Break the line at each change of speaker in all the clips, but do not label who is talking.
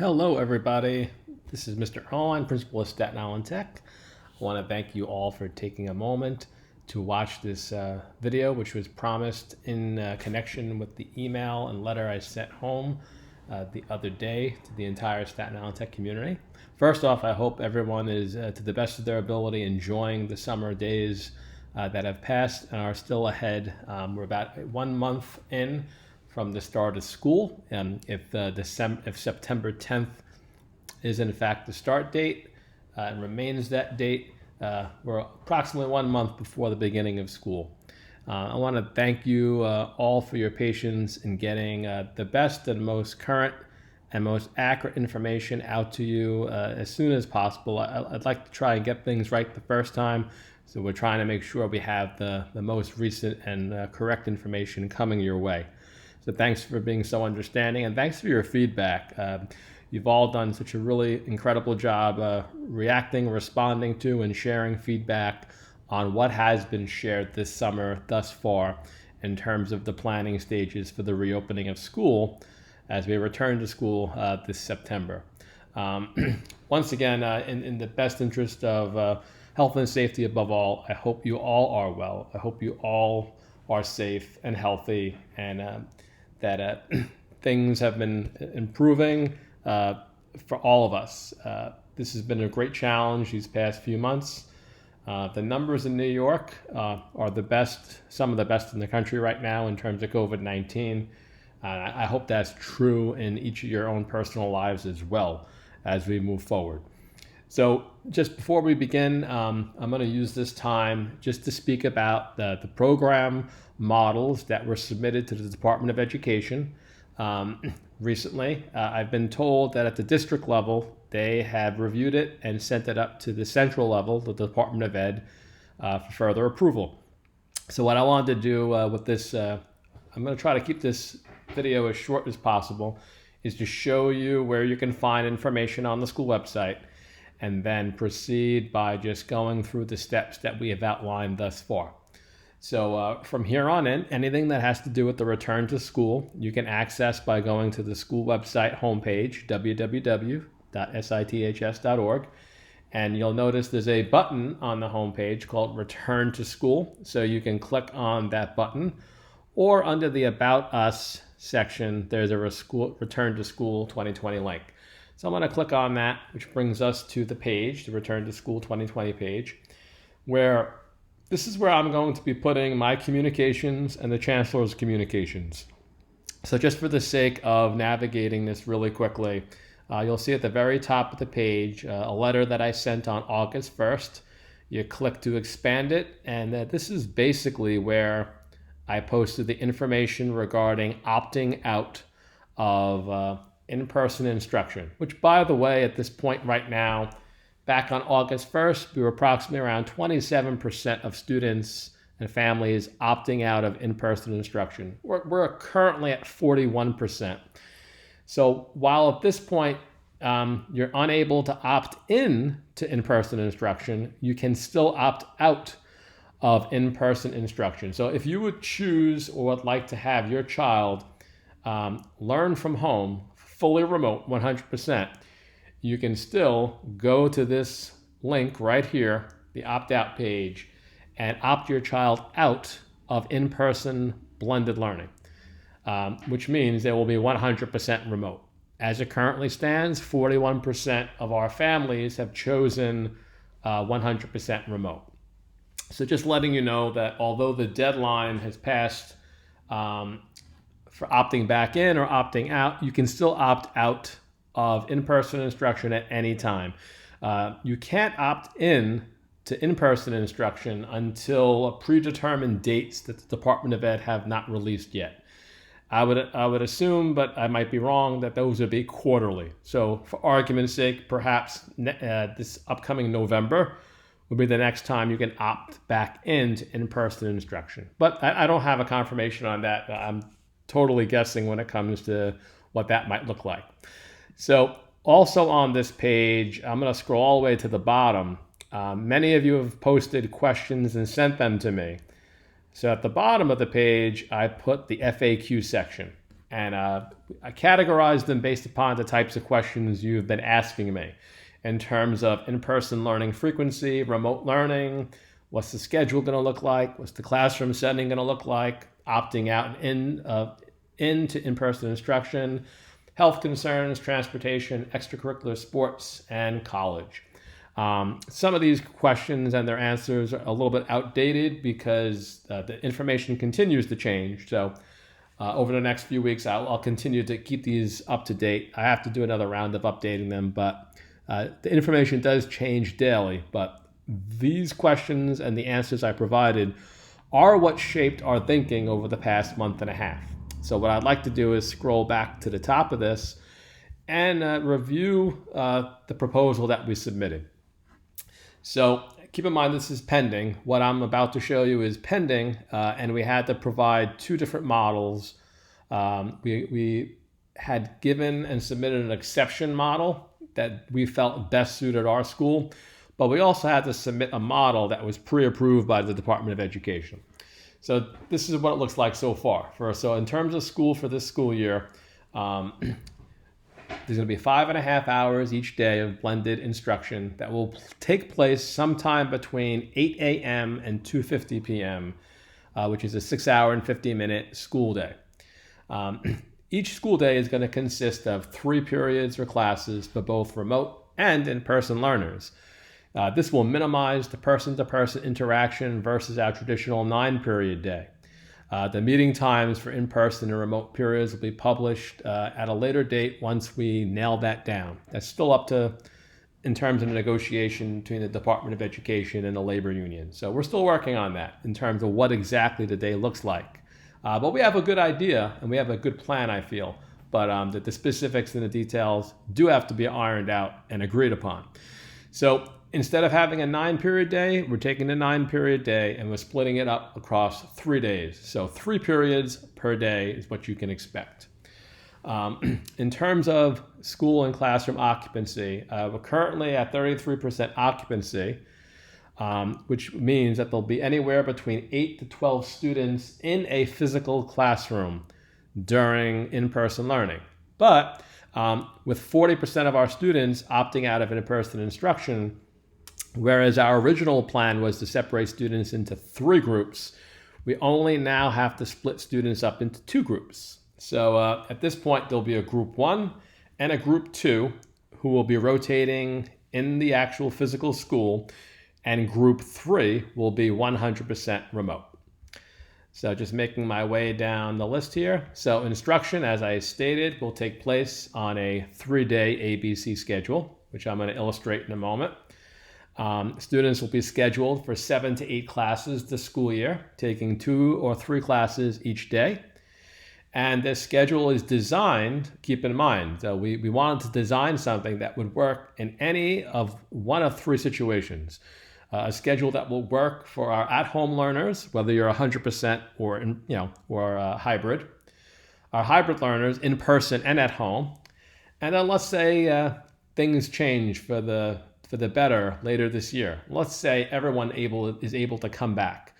Hello, everybody. This is Mr. Owen, Principal of Staten Island Tech. I want to thank you all for taking a moment to watch this video, which was promised in connection with the email and letter I sent home the other day to the entire Staten Island Tech community. First off, I hope everyone is, to the best of their ability, enjoying the summer days that have passed and are still ahead. We're about 1 month in from the start of school. If September 10th is in fact the start date and remains that date, we're approximately 1 month before the beginning of school. I want to thank you all for your patience in getting the best and most current and most accurate information out to you as soon as possible. I'd like to try and get things right the first time, so we're trying to make sure we have the most recent and correct information coming your way. So thanks for being so understanding, and thanks for your feedback. You've all done such a really incredible job reacting, responding to, and sharing feedback on what has been shared this summer thus far in terms of the planning stages for the reopening of school as we return to school this September. Once again, in the best interest of health and safety above all, I hope you all are well. I hope you all are safe and healthy, and that things have been improving for all of us. This has been a great challenge these past few months. The numbers in New York are the best, some of the best in the country right now in terms of COVID-19. I hope that's true in each of your own personal lives as well as we move forward. So just before we begin, I'm going to use this time just to speak about the program models that were submitted to the Department of Education recently. I've been told that at the district level, they have reviewed it and sent it up to the central level, the Department of Ed, for further approval. So what I wanted to do with this, I'm going to try to keep this video as short as possible, is to show you where you can find information on the school website, and then proceed by just going through the steps that we have outlined thus far. So from here on in, anything that has to do with the return to school, you can access by going to the school website homepage, www.siths.org, and you'll notice there's a button on the homepage called Return to School. So you can click on that button, or under the About Us section, there's a Return to School 2020 link. So I'm going to click on that, which brings us to the page, the Return to School 2020 page, where this is where I'm going to be putting my communications and the Chancellor's communications. So just for the sake of navigating this really quickly, you'll see at the very top of the page a letter that I sent on August 1st. You click to expand it, and this is basically where I posted the information regarding opting out of in-person instruction, which, by the way, at this point right now, back on August 1st, we were approximately around 27% of students and families opting out of in-person instruction. We're currently at 41%. So while at this point you're unable to opt in to in-person instruction, you can still opt out of in-person instruction. So if you would choose or would like to have your child learn from home, fully remote, 100%, you can still go to this link right here, the opt-out page, and opt your child out of in-person blended learning, which means they will be 100% remote. As it currently stands, 41% of our families have chosen 100% remote. So just letting you know that although the deadline has passed for opting back in or opting out, you can still opt out of in-person instruction at any time. You can't opt in to in-person instruction until predetermined dates that the Department of Ed have not released yet. I would assume, but I might be wrong, that those would be quarterly. So for argument's sake, perhaps this upcoming November will be the next time you can opt back into in-person instruction. But I don't have a confirmation on that. I'm totally guessing when it comes to what that might look like. So also on this page, I'm going to scroll all the way to the bottom. Many of you have posted questions and sent them to me. So at the bottom of the page, I put the FAQ section. And I categorized them based upon the types of questions you've been asking me in terms of in-person learning frequency, remote learning, what's the schedule going to look like, what's the classroom setting going to look like, opting out and into in-person instruction, health concerns, transportation, extracurricular sports, and college. Some of these questions and their answers are a little bit outdated because the information continues to change. So over the next few weeks, I'll continue to keep these up to date. I have to do another round of updating them, but the information does change daily. But these questions and the answers I provided are what shaped our thinking over the past month and a half. So what I'd like to do is scroll back to the top of this and review the proposal that we submitted. So keep in mind this is pending. What I'm about to show you is pending, and we had to provide two different models. We had given and submitted an exception model that we felt best suited our school, but we also had to submit a model that was pre-approved by the Department of Education. So this is what it looks like so far. So in terms of school for this school year, there's going to be 5.5 hours each day of blended instruction that will take place sometime between 8 a.m. and 2:50 p.m., which is a 6-hour and 50-minute school day. Each school day is going to consist of 3 periods or classes for both remote and in-person learners. This will minimize the person-to-person interaction versus our traditional 9-period day. The meeting times for in-person and remote periods will be published at a later date once we nail that down. That's still up to, in terms of the negotiation between the Department of Education and the labor union. So we're still working on that in terms of what exactly the day looks like. But we have a good idea and we have a good plan, I feel. But the specifics and the details do have to be ironed out and agreed upon. So instead of having a 9-period day, we're taking the 9-period day and we're splitting it up across 3 days. So 3 periods per day is what you can expect. In terms of school and classroom occupancy, we're currently at 33% occupancy, which means that there'll be anywhere between 8 to 12 students in a physical classroom during in-person learning. But with 40% of our students opting out of in-person instruction, whereas our original plan was to separate students into 3 groups, we only now have to split students up into 2 groups. So at this point, there'll be a group 1 and a group 2 who will be rotating in the actual physical school, and group 3 will be 100% remote. So just making my way down the list here. So instruction, as I stated, will take place on a 3-day ABC schedule, which I'm going to illustrate in a moment. Students will be scheduled for 7 to 8 classes this school year, taking 2 or 3 classes each day. And this schedule is designed, keep in mind, we wanted to design something that would work in any of one of 3 situations. A schedule that will work for our at-home learners, whether you're 100% or hybrid. Our hybrid learners in person and at home. And then let's say things change for the better later this year. Let's say everyone is able to come back.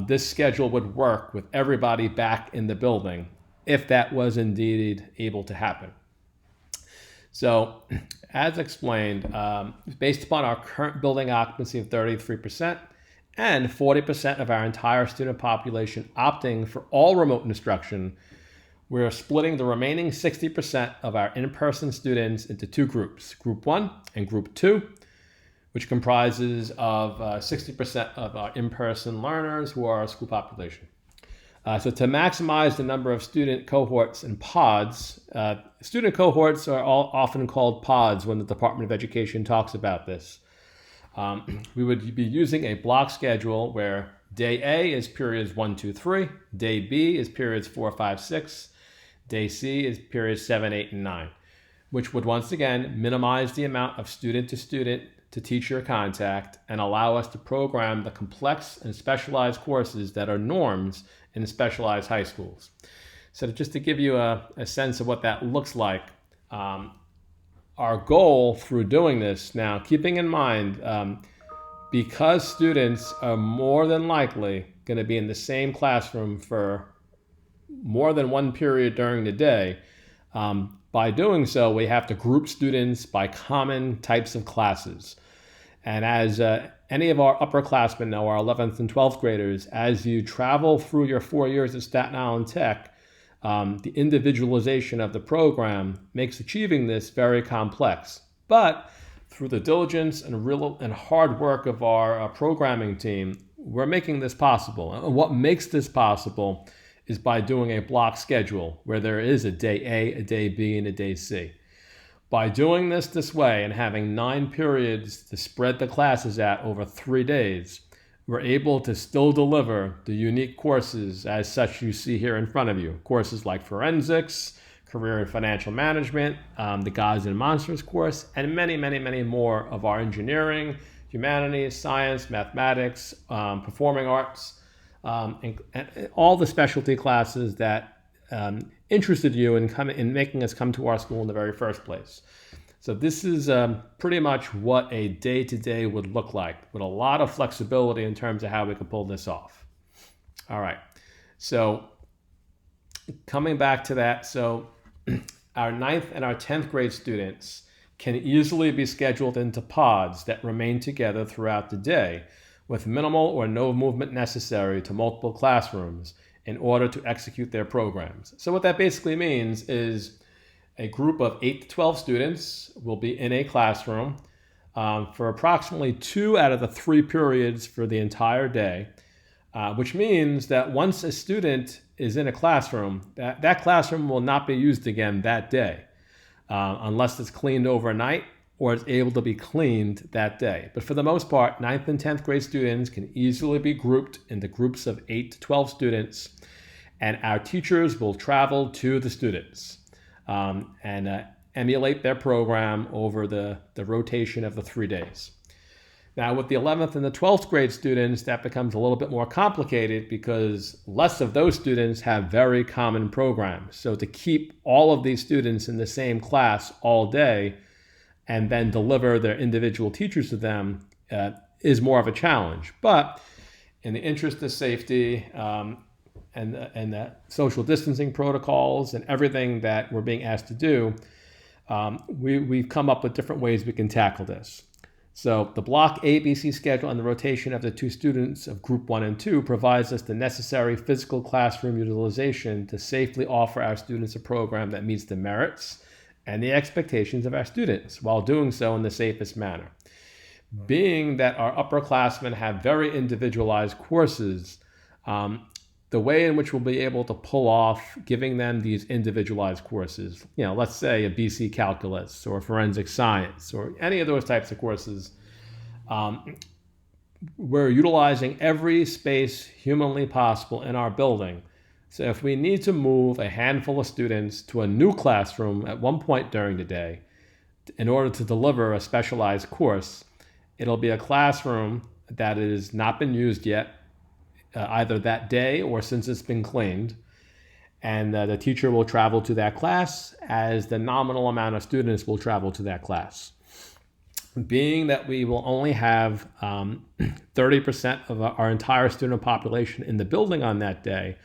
This schedule would work with everybody back in the building if that was indeed able to happen. So, as explained, based upon our current building occupancy of 33% and 40% of our entire student population opting for all remote instruction, we're splitting the remaining 60% of our in-person students into 2 groups, Group 1 and Group 2, which comprises of 60% of our in-person learners who are our school population. So to maximize the number of student cohorts and pods, student cohorts are often called pods when the Department of Education talks about this. We would be using a block schedule where day A is periods 1, 2, 3, day B is periods 4, 5, 6, day C is periods 7, 8, and 9, which would once again minimize the amount of student to teacher contact and allow us to program the complex and specialized courses that are norms in specialized high schools. So just to give you a sense of what that looks like, our goal through doing this now, keeping in mind, because students are more than likely going to be in the same classroom for more than one period during the day. By doing so, we have to group students by common types of classes. And as any of our upperclassmen know, our 11th and 12th graders, as you travel through your 4 years at Staten Island Tech, the individualization of the program makes achieving this very complex. But through the diligence and hard work of our programming team, we're making this possible. And what makes this possible is by doing a block schedule where there is a day A, a day B, and a day C. By doing this way and having 9 periods to spread the classes at over 3 days, we're able to still deliver the unique courses as such you see here in front of you. Courses like forensics, career and financial management, the Gods and Monsters course, and many, many, many more of our engineering, humanities, science, mathematics, performing arts, and all the specialty classes that interested you in making us come to our school in the very first place. So this is pretty much what a day-to-day would look like, with a lot of flexibility in terms of how we can pull this off. All right, so coming back to that, so our 9th and our 10th grade students can easily be scheduled into pods that remain together throughout the day with minimal or no movement necessary to multiple classrooms in order to execute their programs. So what that basically means is a group of 8 to 12 students will be in a classroom for approximately 2 out of the 3 periods for the entire day, which means that once a student is in a classroom, that classroom will not be used again that day unless it's cleaned overnight or it's able to be cleaned that day. But for the most part, 9th and 10th grade students can easily be grouped into groups of 8 to 12 students, and our teachers will travel to the students and emulate their program over the rotation of the 3 days. Now, with the 11th and the 12th grade students, that becomes a little bit more complicated because less of those students have very common programs. So to keep all of these students in the same class all day and then deliver their individual teachers to them is more of a challenge. But in the interest of safety and the social distancing protocols and everything that we're being asked to do, we've come up with different ways we can tackle this. So the block ABC schedule and the rotation of the 2 students of group 1 and 2 provides us the necessary physical classroom utilization to safely offer our students a program that meets the merits and the expectations of our students while doing so in the safest manner. Being that our upperclassmen have very individualized courses, the way in which we'll be able to pull off giving them these individualized courses, let's say a BC calculus or forensic science or any of those types of courses, we're utilizing every space humanly possible in our building. So if we need to move a handful of students to a new classroom at one point during the day in order to deliver a specialized course, it'll be a classroom that has not been used yet, either that day or since it's been cleaned, and the teacher will travel to that class as the nominal amount of students will travel to that class. Being that we will only have 30% of our entire student population in the building on that day,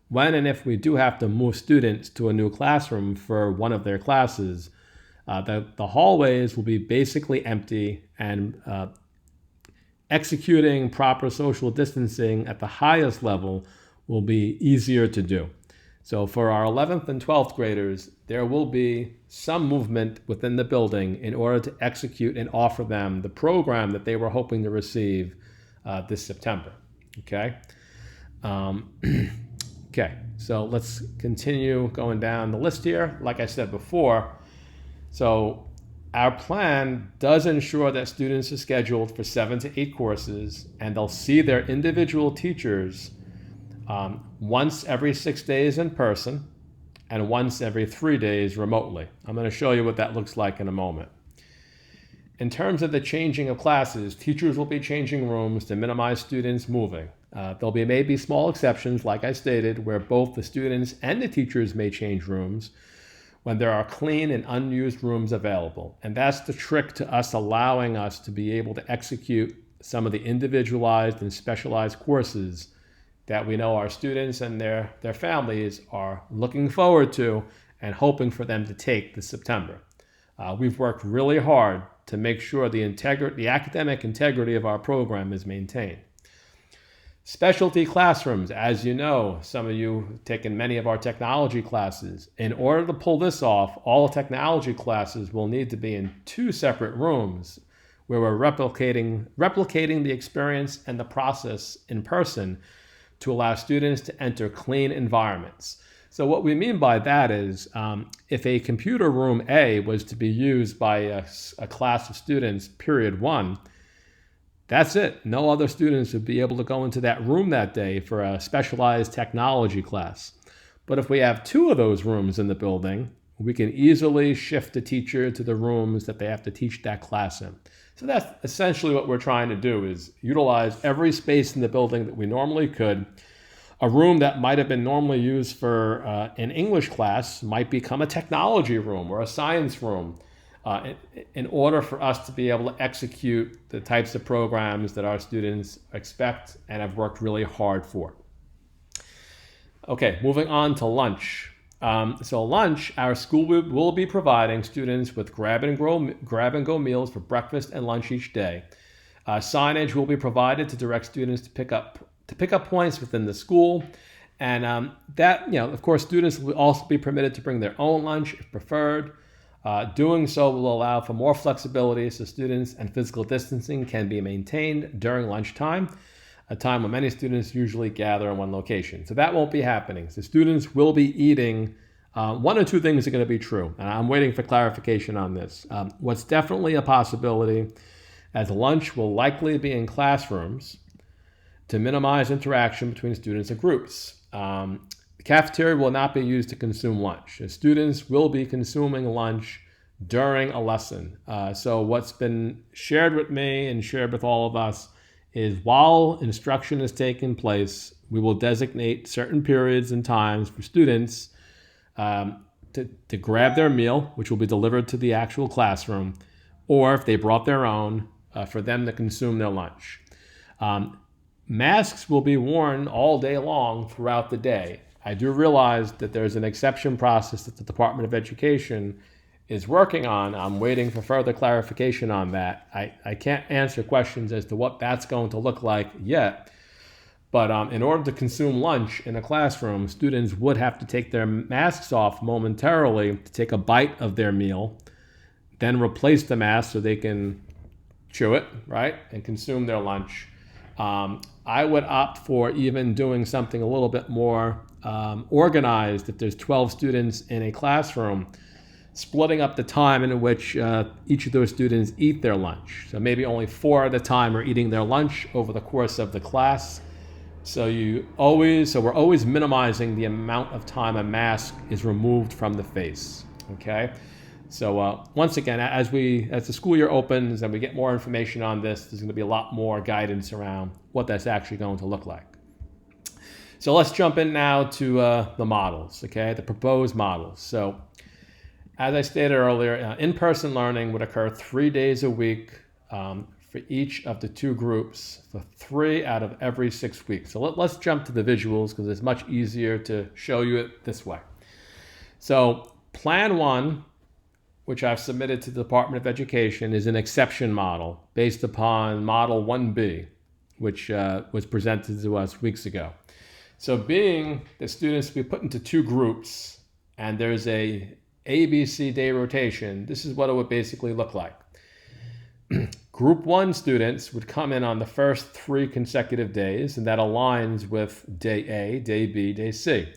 when and if we do have to move students to a new classroom for one of their classes, the hallways will be basically empty, and executing proper social distancing at the highest level will be easier to do. So for our 11th and 12th graders, there will be some movement within the building in order to execute and offer them the program that they were hoping to receive this September. Okay. Okay, so let's continue going down the list here. Like I said before, so our plan does ensure that students are scheduled for 7 to 8 courses, and they'll see their individual teachers once every 6 days in person and once every 3 days remotely. I'm going to show you what that looks like in a moment. In terms of the changing of classes, teachers will be changing rooms to minimize students moving. There'll be maybe small exceptions, like I stated, where both the students and the teachers may change rooms when there are clean and unused rooms available. And that's the trick to us allowing us to be able to execute some of the individualized and specialized courses that we know our students and their families are looking forward to and hoping for them to take this September. We've worked really hard to make sure the academic integrity of our program is maintained. Specialty classrooms, as you know, some of you have taken many of our technology classes. In order to pull this off, all technology classes will need to be in 2 separate rooms where we're replicating the experience and the process in person to allow students to enter clean environments. So what we mean by that is if a computer room A was to be used by a class of students, period 1, that's it. No other students would be able to go into that room that day for a specialized technology class. But if we have 2 of those rooms in the building, we can easily shift the teacher to the rooms that they have to teach that class in. So that's essentially what we're trying to do, is utilize every space in the building that we normally could. A room that might have been normally used for an English class might become a technology room or a science room, in order for us to be able to execute the types of programs that our students expect and have worked really hard for. Okay, moving on to lunch. So lunch, our school will be providing students with grab and go meals for breakfast and lunch each day. Signage will be provided to direct students to pick up points within the school. And that, of course, students will also be permitted to bring their own lunch if preferred. Doing so will allow for more flexibility so students and physical distancing can be maintained during lunchtime, a time when many students usually gather in one location. So that won't be happening. So students will be eating. 1 or 2 things are going to be true, and I'm waiting for clarification on this. What's definitely a possibility, as lunch will likely be in classrooms to minimize interaction between students and groups. The cafeteria will not be used to consume lunch. Students will be consuming lunch during a lesson. So what's been shared with me and shared with all of us is while instruction is taking place, we will designate certain periods and times for students to grab their meal, which will be delivered to the actual classroom, or if they brought their own, for them to consume their lunch. Masks will be worn all day long throughout the day. I do realize that there's an exception process that the Department of Education is working on. I'm waiting for further clarification on that. I can't answer questions as to what that's going to look like yet. But in order to consume lunch in a classroom, students would have to take their masks off momentarily to take a bite of their meal, then replace the mask so they can chew it, right, and consume their lunch. I would opt for even doing something a little bit more organized. If there's 12 students in a classroom, splitting up the time in which each of those students eat their lunch. So maybe only 4 at a time are eating their lunch over the course of the class. So we're always minimizing the amount of time a mask is removed from the face. Okay. So once again, as the school year opens and we get more information on this, there's going to be a lot more guidance around what that's actually going to look like. So let's jump in now to the models, okay, the proposed models. So as I stated earlier, in-person learning would occur 3 days a week for each of the 2 groups for 3 out of every 6 weeks. So let's jump to the visuals because it's much easier to show you it this way. So Plan 1, which I've submitted to the Department of Education, is an exception model based upon Model 1B, which was presented to us weeks ago. So being that students will be put into 2 groups and there's a ABC day rotation, this is what it would basically look like. Group 1 students would come in on the first 3 consecutive days, and that aligns with day A, day B, day C.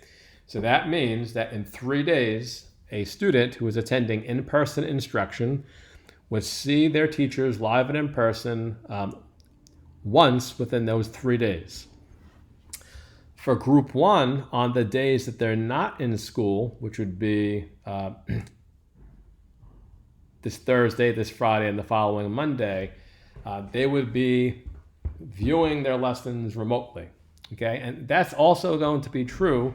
So that means that in 3 days, a student who is attending in-person instruction would see their teachers live and in person once within those 3 days. For Group 1, on the days that they're not in school, which would be this Thursday, this Friday, and the following Monday, they would be viewing their lessons remotely. Okay, and that's also going to be true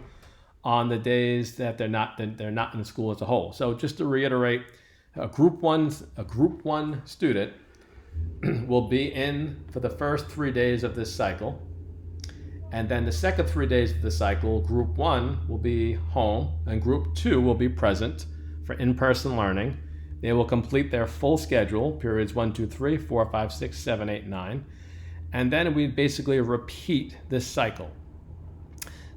on the days that they're not in school as a whole. So just to reiterate, a Group 1 student will be in for the first 3 days of this cycle, And then the second 3 days of the cycle, group 1 will be home and group 2 will be present for in-person learning. They will complete their full schedule, periods 1, 2, 3, 4, 5, 6, 7, 8, 9. And then we basically repeat this cycle.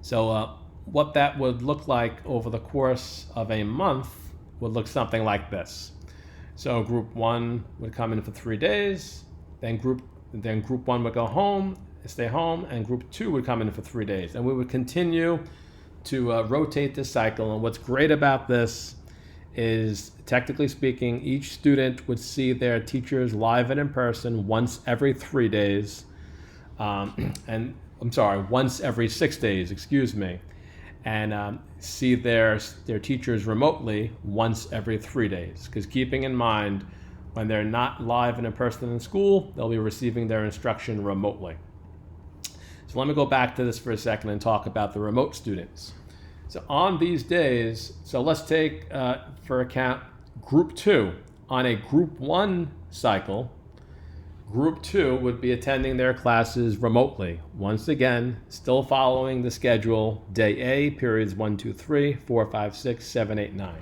So what that would look like over the course of a month would look something like this. So group 1 would come in for 3 days, then group 1 would go home, stay home, and group 2 would come in for 3 days. And we would continue to rotate this cycle. And what's great about this is, technically speaking, each student would see their teachers live and in person once every 3 days. Once every 6 days, excuse me. And see their teachers remotely once every 3 days. Because keeping in mind, when they're not live and in person in school, they'll be receiving their instruction remotely. So let me go back to this for a second and talk about the remote students. So on these days, so let's take for account group 2. On a group 1 cycle, group 2 would be attending their classes remotely. Once again, still following the schedule, day A, periods 1, 2, 3, 4, 5, 6, 7, 8, 9.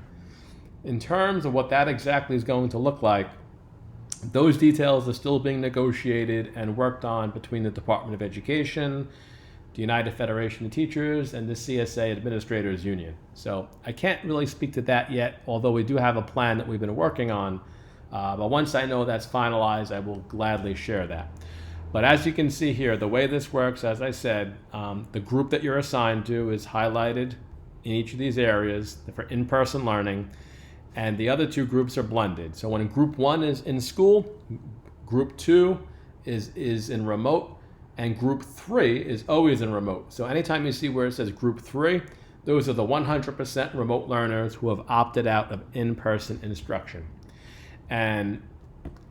In terms of what that exactly is going to look like, those details are still being negotiated and worked on between the Department of Education, the United Federation of Teachers, and the CSA Administrators Union. So I can't really speak to that yet, although we do have a plan that we've been working on. But once I know that's finalized, I will gladly share that. But as you can see here, the way this works, as I said, the group that you're assigned to is highlighted in each of these areas for in-person learning, and the other 2 groups are blended. So when group 1 is in school, group 2 is in remote, and group 3 is always in remote. So anytime you see where it says group 3, those are the 100% remote learners who have opted out of in-person instruction. And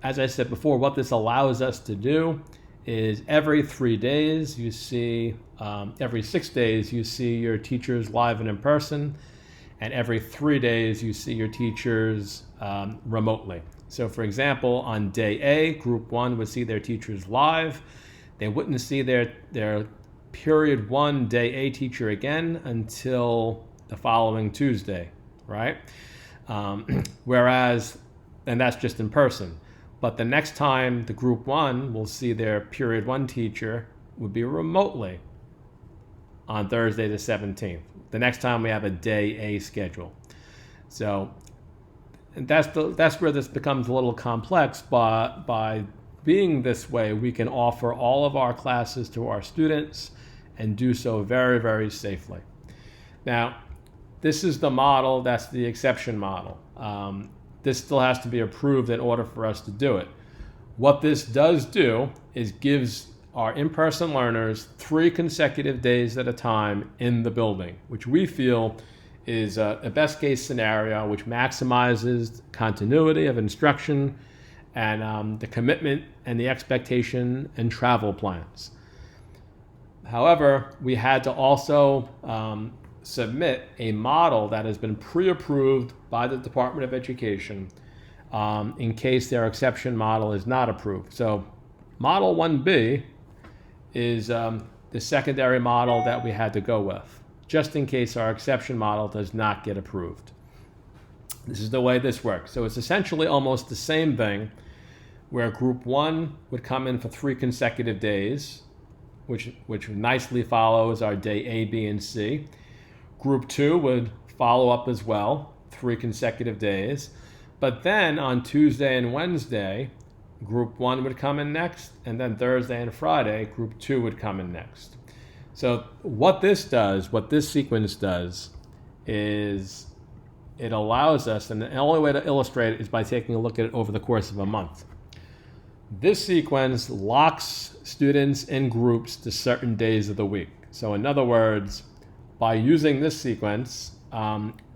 as I said before, what this allows us to do is every 3 days you see, every 6 days you see your teachers live and in person, and every 3 days you see your teachers remotely. So for example, on day A, group 1 would see their teachers live. They wouldn't see their period 1 day A teacher again until the following Tuesday, right? Whereas, and that's just in person. But the next time the group 1 will see their period 1 teacher would be remotely on Thursday the 17th. The next time we have a day A schedule. So that's where this becomes a little complex, but by being this way, we can offer all of our classes to our students and do so very, very safely. Now, this is the model, that's the exception model. This still has to be approved in order for us to do it. What this does do is gives our in-person learners 3 consecutive days at a time in the building, which we feel is a best case scenario, which maximizes continuity of instruction and the commitment and the expectation and travel plans. However, we had to also submit a model that has been pre-approved by the Department of Education in case their exception model is not approved. So Model 1B is the secondary model that we had to go with, just in case our exception model does not get approved. This is the way this works. So it's essentially almost the same thing, where group 1 would come in for 3 consecutive days, which nicely follows our day A, B, and C. Group 2 would follow up as well, 3 consecutive days. But then on Tuesday and Wednesday, group 1 would come in next, and then Thursday and Friday, group 2 would come in next. So what this sequence does, is it allows us, and the only way to illustrate it is by taking a look at it over the course of a month. This sequence locks students in groups to certain days of the week. So in other words, by using this sequence,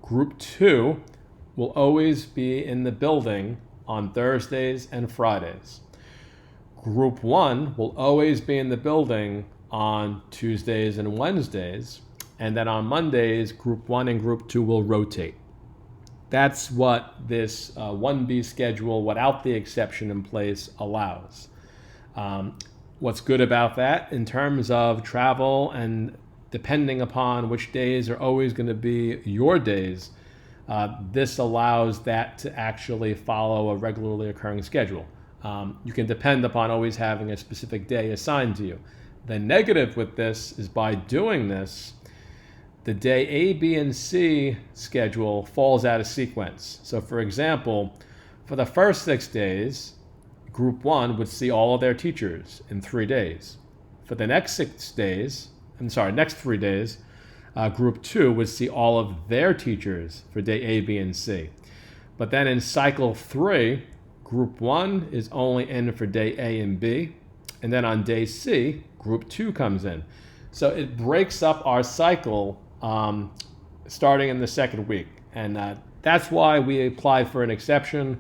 group 2 will always be in the building on Thursdays and Fridays. Group 1 will always be in the building on Tuesdays and Wednesdays, and then on Mondays, group 1 and group 2 will rotate. That's what this 1B schedule, without the exception in place, allows. What's good about that in terms of travel and depending upon which days are always going to be your days, this allows that to actually follow a regularly occurring schedule. You can depend upon always having a specific day assigned to you. The negative with this is by doing this, the day A, B, and C schedule falls out of sequence. So for example, for the first 6 days, Group 1 would see all of their teachers in 3 days. For the next 3 days, Group 2 would see all of their teachers for day A, B, and C. But then in cycle 3, Group 1 is only in for day A and B, and then on day C, Group 2 comes in. So it breaks up our cycle starting in the second week, and that's why we applied for an exception.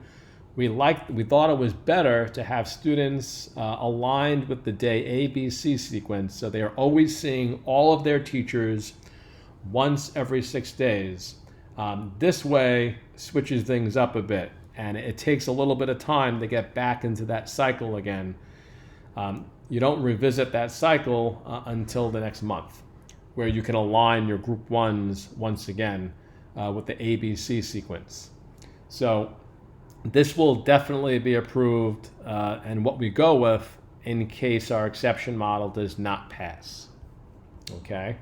We thought it was better to have students aligned with the day A, B, C sequence, so they are always seeing all of their teachers once every 6 days. This way switches things up a bit, and it takes a little bit of time to get back into that cycle again. You don't revisit that cycle until the next month, where you can align your Group 1s once again with the ABC sequence. So this will definitely be approved and what we go with in case our exception model does not pass. Okay.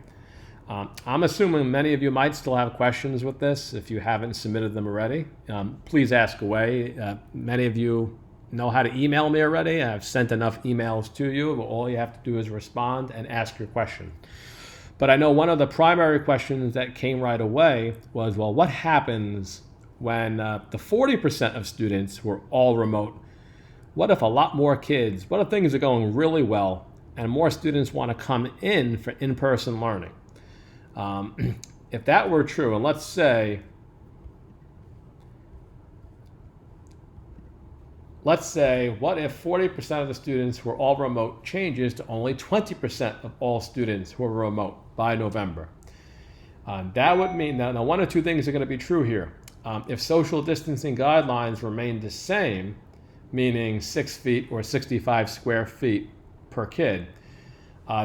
I'm assuming many of you might still have questions with this. If you haven't submitted them already, please ask away. Many of you know how to email me already. I've sent enough emails to you, but all you have to do is respond and ask your question. But I know one of the primary questions that came right away was, well, what happens when the 40% of students who are all remote? What if a lot more kids, what if things are going really well and more students want to come in for in-person learning? If that were true, and let's say what if 40% of the students who are all remote changes to only 20% of all students who are remote by November? That would mean that now one or two things are going to be true here. If social distancing guidelines remain the same, meaning 6 feet or 65 square feet per kid,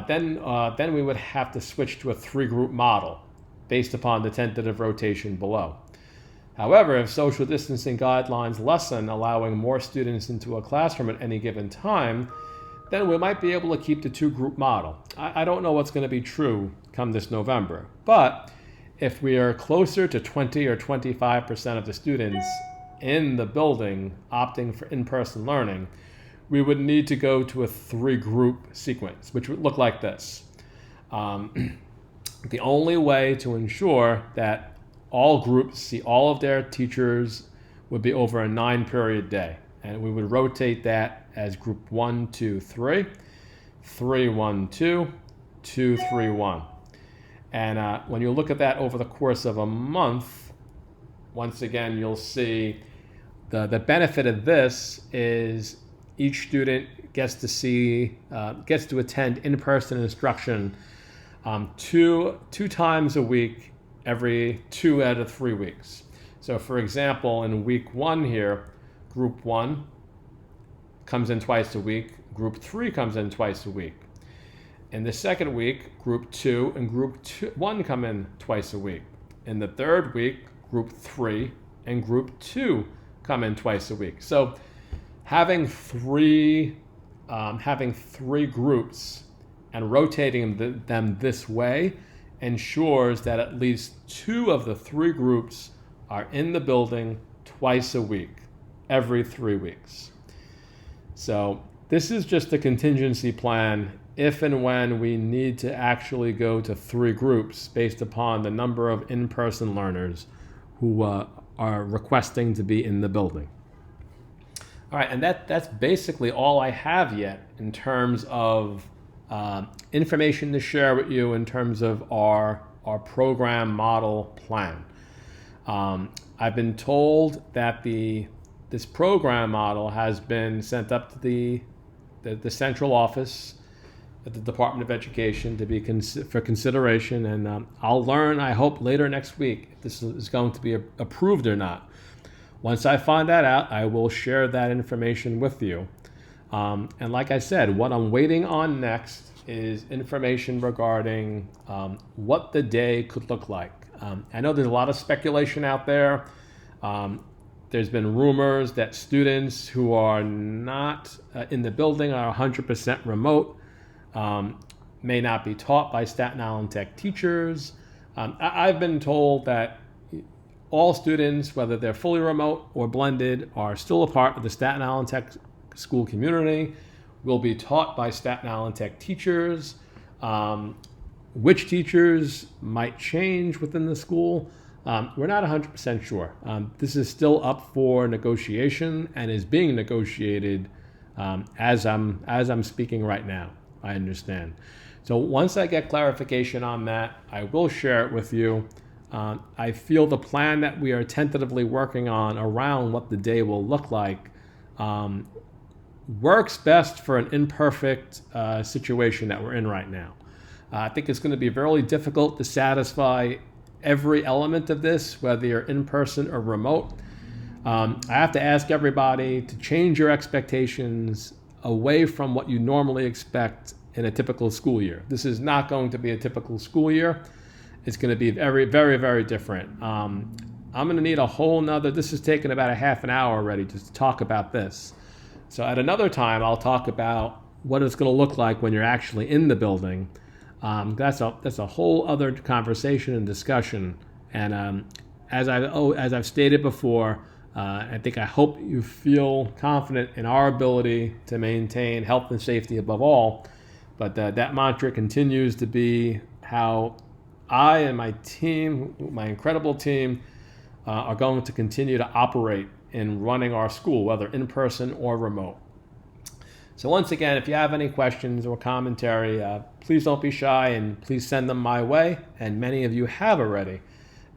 then we would have to switch to a 3-group model based upon the tentative rotation below. However, if social distancing guidelines lessen, allowing more students into a classroom at any given time, then we might be able to keep the 2-group model. I don't know what's going to be true come this November, but if we are closer to 20 or 25% of the students in the building opting for in-person learning, we would need to go to a 3-group sequence, which would look like this. The only way to ensure that all groups see all of their teachers would be over a 9-period day. And we would rotate that as group 1, 2, 3, 3, 1, 2, 2, 3, 1. And when you look at that over the course of a month, once again, you'll see the benefit of this is each student gets to attend in-person instruction two times a week, every 2 out of 3 weeks. So for example, in week 1 here, group 1 comes in twice a week, group 3 comes in twice a week. In the second week, group 2 and group 1 come in twice a week. In the third week, group 3 and group 2 come in twice a week. So having three groups and rotating them this way ensures that at least 2 of the 3 groups are in the building twice a week, every 3 weeks. So this is just a contingency plan if and when we need to actually go to 3 groups based upon the number of in-person learners who are requesting to be in the building. All right, and that's basically all I have yet in terms of information to share with you in terms of our program model plan. I've been told that this program model has been sent up to the central office at the Department of Education to be for consideration, and I'll learn, I hope, later next week if this is going to be approved or not. Once I find that out, I will share that information with you. And like I said, what I'm waiting on next is information regarding what the day could look like. I know there's a lot of speculation out there. There's been rumors that students who are not in the building are 100% remote, may not be taught by Staten Island Tech teachers. I've been told that all students, whether they're fully remote or blended, are still a part of the Staten Island Tech school community, will be taught by Staten Island Tech teachers. Which teachers might change within the school, we're not 100% sure. This is still up for negotiation and is being negotiated as I'm speaking right now, I understand. So once I get clarification on that, I will share it with you. I feel the plan that we are tentatively working on around what the day will look like works best for an imperfect situation that we're in right now. I think it's going to be very difficult to satisfy every element of this, whether you're in person or remote. I have to ask everybody to change your expectations away from what you normally expect in a typical school year. This is not going to be a typical school year. It's going to be very, very, very different. I'm going to need a whole nother, this has taken about a half an hour already just to talk about this. So at another time, I'll talk about what it's going to look like when you're actually in the building. That's a whole other conversation and discussion. And as I've stated before, I hope you feel confident in our ability to maintain health and safety above all. But that mantra continues to be how I and my team, my incredible team, are going to continue to operate in running our school, whether in person or remote. So once again, if you have any questions or commentary, please don't be shy and please send them my way. And many of you have already.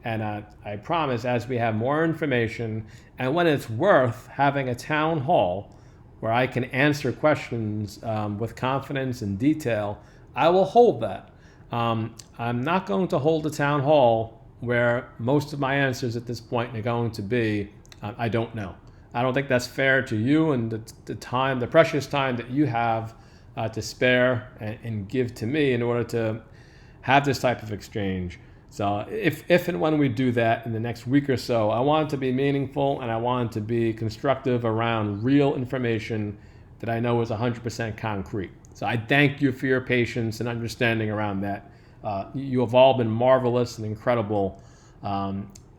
And I promise, as we have more information and when it's worth having a town hall where I can answer questions with confidence and detail, I will hold that. I'm not going to hold a town hall where most of my answers at this point are going to be, I don't know. I don't think that's fair to you and the precious time that you have to spare and give to me in order to have this type of exchange. So if and when we do that in the next week or so, I want it to be meaningful and I want it to be constructive around real information that I know is 100% concrete. So I thank you for your patience and understanding around that. You have all been marvelous and incredible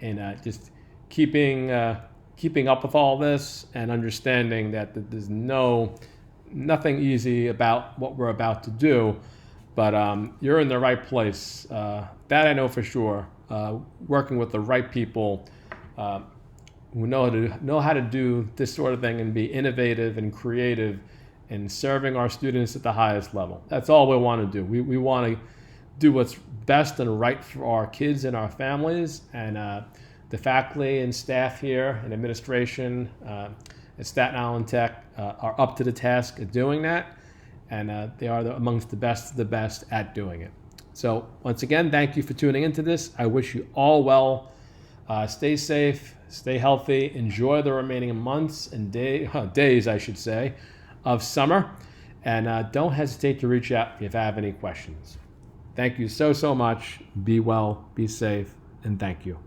in just keeping up with all this and understanding that there's nothing easy about what we're about to do, but you're in the right place. That I know for sure. Working with the right people who know how to do this sort of thing and be innovative and creative in serving our students at the highest level. That's all we want to do. We want to do what's best and right for our kids and our families, and the faculty and staff here and administration at Staten Island Tech are up to the task of doing that, and they are amongst the best of the best at doing it. So once again, thank you for tuning into this. I wish you all well. Stay safe, stay healthy, enjoy the remaining months and days, I should say, of summer, and don't hesitate to reach out if you have any questions. Thank you so much. Be well, be safe, and thank you.